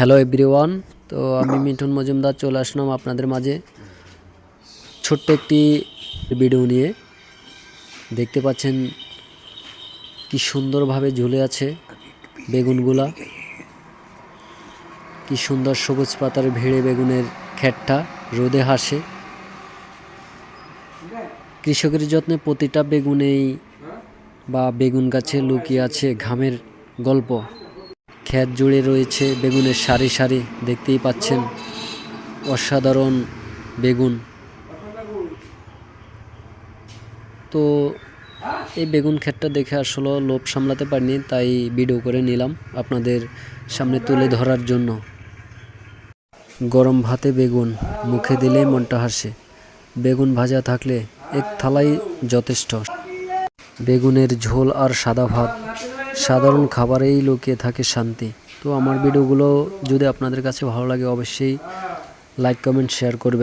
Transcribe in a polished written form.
Hello everyone. তো আমি মিঠুন মজুমদার চলে আসলাম আপনাদের মাঝে ছোট্ট একটি ভিডিও নিয়ে। দেখতে পাচ্ছেন কি সুন্দরভাবে ঝুলে আছে বেগুনগুলা, কি সুন্দর সবুজ পাতার ভিড়ে বেগুনের ক্ষেতটা রোদে হাসে। কৃষকের যত্নে প্রতিটা বেগুনেই বা বেগুন গাছে লুকিয়ে আছে ঘামের গল্প। ক্ষেত জুড়ে রয়েছে বেগুনের সারি সারি, দেখতেই পাচ্ছেন অসাধারণ বেগুন। তো এই বেগুন ক্ষেতটা দেখে আসলে লোভ সামলাতে পারিনি, তাই ভিডিও করে নিলাম আপনাদের সামনে তুলে ধরার জন্য। গরম ভাতে বেগুন মুখে দিলেই মনটা হাসে। বেগুন ভাজা থাকলে এক থালাই যথেষ্ট। বেগুনের ঝোল আর সাদা ভাত, সাধারণ খাবারেই লুকিয়ে থাকে শান্তি। তো আমার ভিডিওগুলো যদি আপনাদের কাছে ভালো লাগে অবশ্যই লাইক কমেন্ট শেয়ার করবেন।